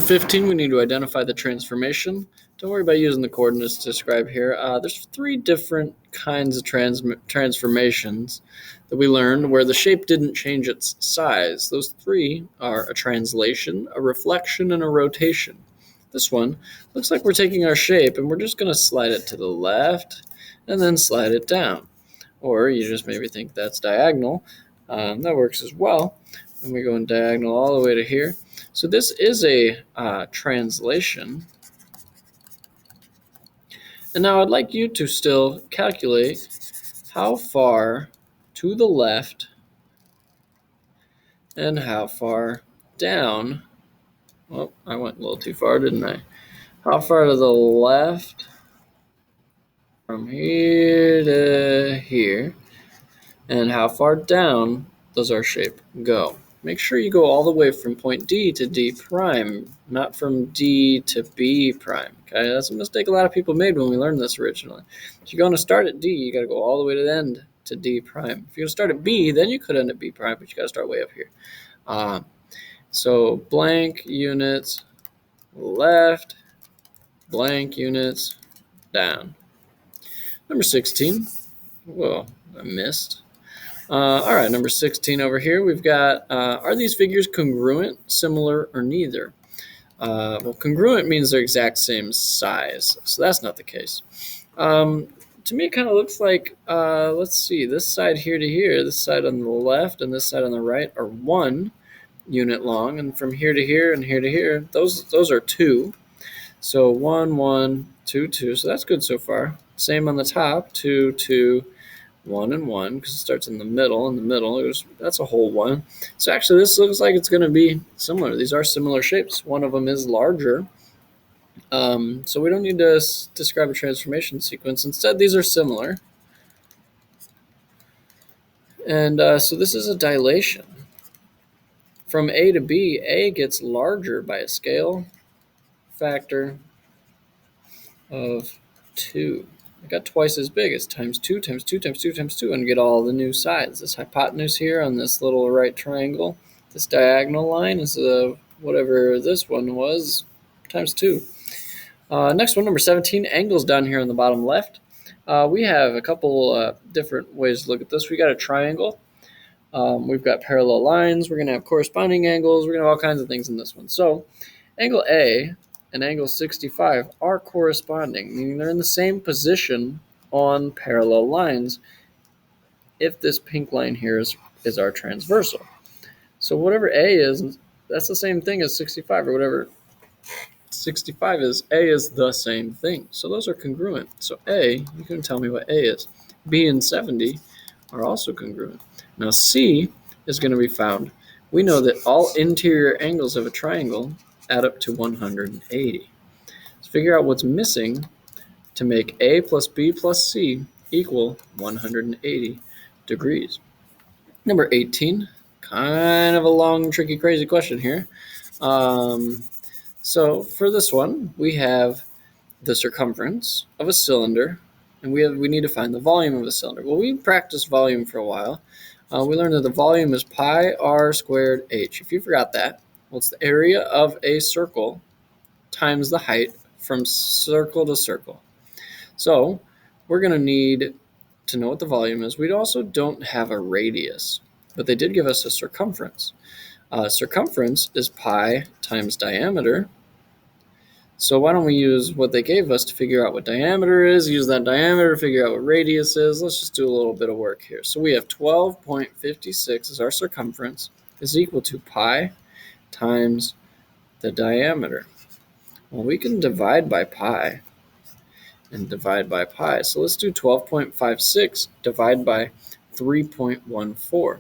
15, we need to identify the transformation. Don't worry about using the coordinates to describe here. There's three different kinds of transformations that we learned where the shape didn't change its size. Those three are a translation, a reflection, and a rotation. This one looks like we're taking our shape and we're just going to slide it to the left and then slide it down. Or you just maybe think that's diagonal. That works as well. And we go in diagonal all the way to here. So this is a translation. And now I'd like you to still calculate how far to the left and how far down. Oh, I went a little too far, didn't I? How far to the left from here to here, and how far down does our shape go? Make sure you go all the way from point D to D prime, not from D to B prime. Okay, that's a mistake a lot of people made when we learned this originally. If you're going to start at D, you got to go all the way to the end to D prime. If you're going to start at B, then you could end at B prime, but you got to start way up here. So blank units left, blank units down. Number 16. Whoa, I missed. All right, number 16 over here, we've got, are these figures congruent, similar, or neither? Well, congruent means they're exact same size, so that's not the case. To me, it kind of looks like, let's see, this side here to here, this side on the left and this side on the right are 1 unit long, and from here to here and here to here, those are 2. So 1, 1, 2, 2, so that's good so far. Same on the top, 2, 2, 1 and 1, because it starts in the middle. In the middle, that's a whole 1. So actually, this looks like it's going to be similar. These are similar shapes. One of them is larger. So we don't need to describe a transformation sequence. Instead, these are similar. And so this is a dilation. From A to B, A gets larger by a scale factor of 2. I got twice as big. It's times 2 times 2 times 2 times 2, and get all the new sides. This hypotenuse here on this little right triangle, this diagonal line is whatever this one was, times 2. Next one, number 17, angles down here on the bottom left. We have a couple different ways to look at this. We got a triangle. We've got parallel lines. We're going to have corresponding angles. We're going to have all kinds of things in this one. So angle A and angle 65 are corresponding, meaning they're in the same position on parallel lines if this pink line here is our transversal. So whatever A is, that's the same thing as 65, or whatever 65 is, A is the same thing. So those are congruent. So A, you can tell me what A is. B and 70 are also congruent. Now C is going to be found. We know that all interior angles of a triangle add up to 180. Let's figure out what's missing to make A plus B plus C equal 180 degrees. Number 18, kind of a long, tricky, crazy question here. So for this one, we have the circumference of a cylinder, and we need to find the volume of a cylinder. Well, we practiced volume for a while. We learned that the volume is pi r squared h. If you forgot that, well, it's the area of a circle times the height from circle to circle. So we're going to need to know what the volume is. We also don't have a radius, but they did give us a circumference. Circumference is pi times diameter. So why don't we use what they gave us to figure out what diameter is, use that diameter to figure out what radius is. Let's just do a little bit of work here. So we have 12.56 as our circumference is equal to pi times the diameter. Well, we can divide by pi and divide by pi. So let's do 12.56 divide by 3.14.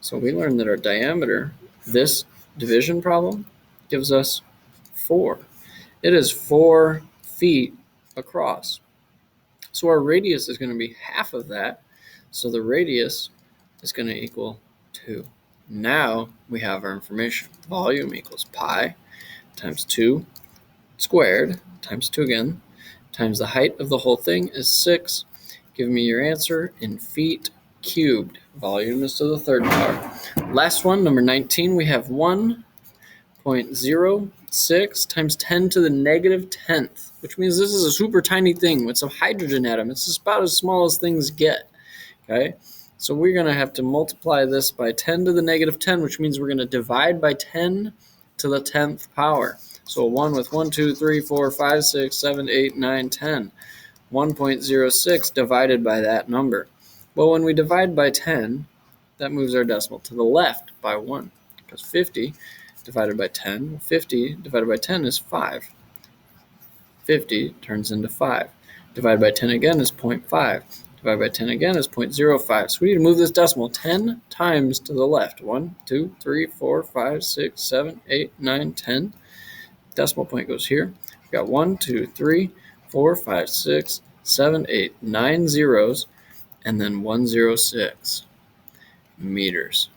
So we learned that our diameter, this division problem, gives us 4. It is 4 feet across. So our radius is going to be half of that. So the radius is going to equal 2. Now we have our information. Volume equals pi times 2 squared times 2 again times the height of the whole thing is 6. Give me your answer in feet cubed. Volume is to the third power. Last one, number 19, we have 1.0 0.06 times 10 to the negative 10th, which means this is a super tiny thing. It's a hydrogen atom. It's just about as small as things get, okay? So we're going to have to multiply this by 10 to the negative 10, which means we're going to divide by 10 to the 10th power. So a 1 with 1, 2, 3, 4, 5, 6, 7, 8, 9, 10. 1.06 divided by that number. Well, when we divide by 10, that moves our decimal to the left by 1, because 50 divided by 10, 50 divided by 10 is 5. 50 turns into 5. Divided by 10 again is 0.5. Divided by 10 again is 0.05. So we need to move this decimal 10 times to the left. 1, 2, 3, 4, 5, 6, 7, 8, 9, 10. Decimal point goes here. We've got 1, 2, 3, 4, 5, 6, 7, 8, 9 zeros, and then 106 meters.